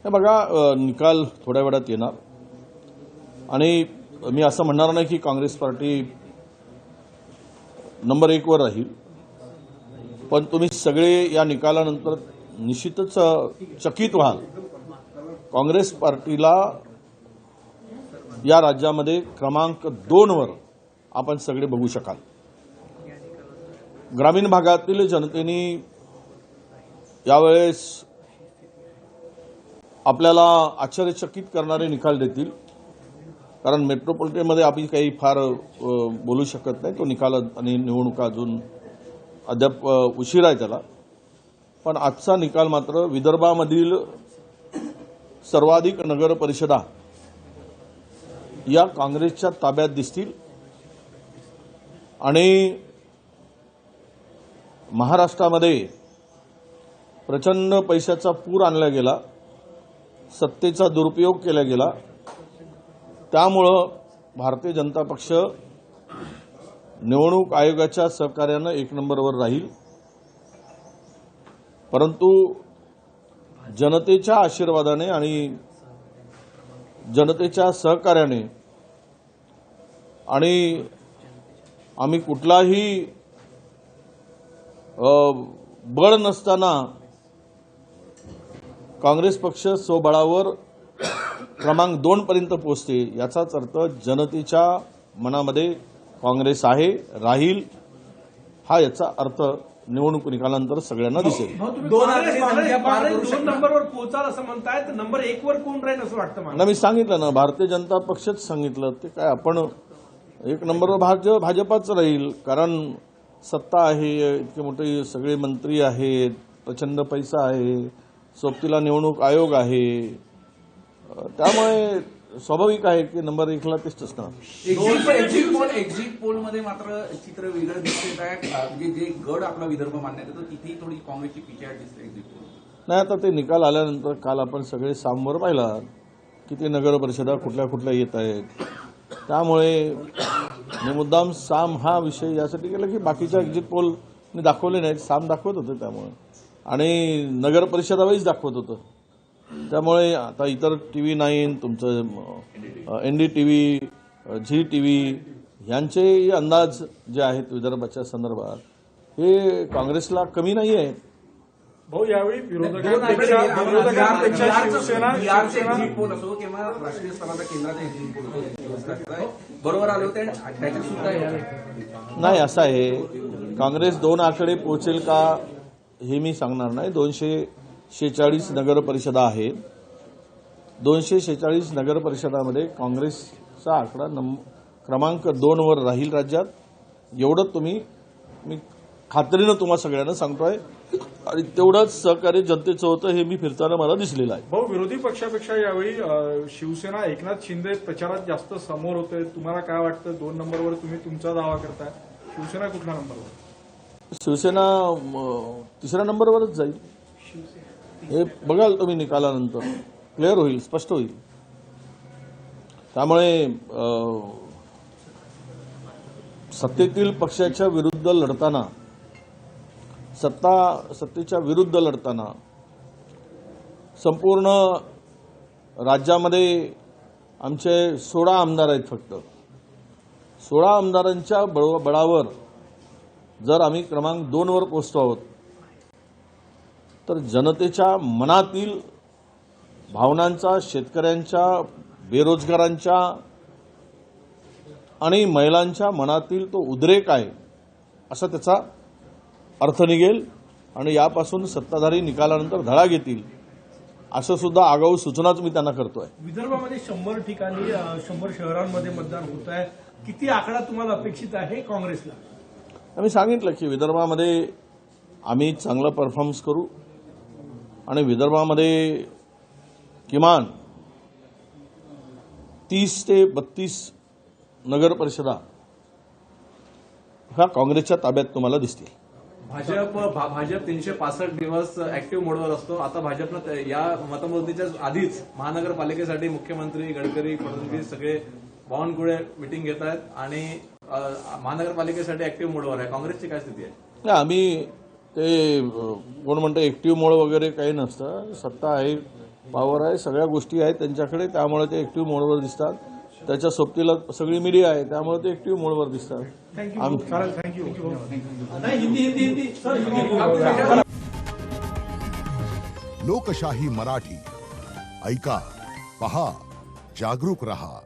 हे बघा, निकाल थोड्या वेळात येणार आणि मी असं म्हणणार नाही की काँग्रेस पार्टी नंबर 1 वर राहील, पण तुम्ही सगळे या निकालानंतर निश्चितच चकित व्हाल। काँग्रेस पार्टीला या राज्यामध्ये क्रमांक 2 वर आपण सगळे बघू शकाल। ग्रामीण भागातील जनतेने यावेळेस आपल्याला आश्चर्यचकित करणारे निकाल देतील, कारण मेट्रोपॉलिटनमध्ये आपण काही फार बोलू शकत नाही। तो निकाल आणि निवडणुका अजून अद्याप उशीर आहे त्याला, पण आजचा निकाल मात्र विदर्भामधील सर्वाधिक नगर परिषदा या काँग्रेसच्या ताब्यात दिसतील आणि महाराष्ट्रामध्ये प्रचंड पैशाचा पूर आणला गेला, सत्तेचा दुरुपयोग केला गेला। त्यामुळं भारतीय जनता पक्ष निवडणूक आयोगाच्या सहकार्यानं 1 नंबरवर राहील, परंतु जनतेच्या आशीर्वादाने आणि जनतेच्या सहकार्याने आणि आम्ही कुठलाही बळ नसताना काँग्रेस पक्ष स्वबळावर क्रमांक 2 पर्यंत पोहोचते, याचाच अर्थ जनतेच्या मनामध्ये काँग्रेस आहे, राहील, हा याचा अर्थ निवडणूक निकालानंतर सगळ्यांना दिसेल। 2 नंबरवर पोहोचाल असं म्हणताय, तर नंबर 1 वर कोण राहील असं वाटतं मला? मी सांगितलं ना, भारतीय जनता पक्षच सांगितलं, ते काय आपण 1 नंबरवर भाजपाच राहील, कारण सत्ता आहे, इतके मोठे सगळे मंत्री आहेत, प्रचंड पैसा आहे, सोबतीला निवडणूक आयोग आहे, त्यामुळे स्वाभाविक आहे की नंबर 1 ला तेच असणार। एक्झिट पोलमध्ये मात्र चित्र वेगळं दिसत आहे, म्हणजे जे गड आपला विदर्भ मानण्यात येतो तिथेही थोडी काँग्रेसची पिछाड दिसते एक्झिट पोल। नाही, आता ते निकाल आल्यानंतर काल आपण सगळे सामवर पाहिला किती नगर परिषदा कुठल्या कुठल्या येत आहेत, त्यामुळे मी मुद्दाम साम हा विषय यासाठी केला की बाकीच्या एक्झिट पोल मी दाखवले नाहीत, साम दाखवत होते त्यामुळे, आणि नगर परिषदा वाईज दाखवत होतं। त्यामुळे आता इतर TV 9, तुमचं NDTV, झी TV यांचे अंदाज जे आहेत विदर्भाच्या संदर्भात हे काँग्रेसला कमी नाही आहेत। भाऊ, यावेळी विरोधकांपेक्षा शिवसेना एक्झिट पोल असो किंवा राष्ट्रीय स्तराचा केंद्राचा एक्झिट पोल बरोबर आले होते, त्याच्यात सुद्धा नाही, असं आहे, काँग्रेस 2 आकडे पोहोचेल का हे मी सांगणार नाही। 246 नगर परिषदा आहेत, 246 नगर परिषदामध्ये काँग्रेसचा आकडा क्रमांक 2 वर राहील राज्यात, एवढं मी खात्रीनं तुम्हा सगळ्यांना सांगतोय, आणि तेवढंच सहकार्य जनतेचं होतं हे मी फिरताना मला दिसलेलं आहे। भाऊ, विरोधी पक्षापेक्षा यावेळी शिवसेना एकनाथ शिंदे प्रचारात जास्त समोर होते, तुम्हाला काय वाटतं? 2 नंबरवर तुम्ही तुमचा दावा करताय, शिवसेना कुठल्या नंबरवर? शिवसेना 3ऱ्या नंबरवरच जाईल, हे बघाल तुम्ही निकालानंतर क्लिअर होईल, स्पष्ट होईल। त्यामुळे सत्तेतील पक्षाच्या विरुद्ध लढताना, सत्तेच्या विरुद्ध लढताना संपूर्ण राज्यामध्ये आमचे 16 आमदार आहेत, फक्त 16 आमदारांच्या बळावर जर आम्ही क्रमांक 2 वर पोहोचतो आहोत, तर जनतेच्या मनातील भावनांचा, शेतकऱ्यांच्या, बेरोजगारांच्या आणि महिलांच्या मनातील तो उद्रेक आहे असा त्याचा अर्थ निघेल, आणि यापासून सत्ताधारी निकालानंतर धडा घेतील असं सुद्धा आगाऊ सूचनाच मी त्यांना करतोय। विदर्भामध्ये 100 ठिकाणी 100 शहरांमध्ये मतदान होत आहे, किती आकडा तुम्हाला अपेक्षित आहे काँग्रेसला? आम्ही सांगितलं की विदर्भामध्ये आम्ही चांगला परफॉर्मन्स करू आणि विदर्भामध्ये किमान 30 ते 32 नगर परिषदा ह्या काँग्रेसच्या ताब्यात तुम्हाला दिसतील। भाजप 365 दिवस ऍक्टिव्ह मोडवर असतो। आता भाजपनं या मतमोजणीच्या आधीच महानगरपालिकेसाठी मुख्यमंत्री, गडकरी, फडणवीस सगळे बावनकुळे मीटिंग घेत आहेत आणि महानगरपालिकेसाठी ऍक्टिव्ह मोडवर आहे। काँग्रेसची काय स्थिती आहे? आम्ही ते कोण म्हणतं ऍक्टिव्ह मोड वगैरे काही नसतं, सत्ता आहे पॉवर आहे, सगळ्या गोष्टी आहेत त्यांच्याकडे, त्यामुळे ते ऍक्टिव्ह मोडवर दिसतात. त्याच्या सोबतीला सगळी मीडिया आहे, त्यामुळे ते ऍक्टिव्ह मोडवर दिसतात. थँक्यू. चालेल, थँक्यू. लोकशाही मराठी ऐका, पहा, जागरूक रहा.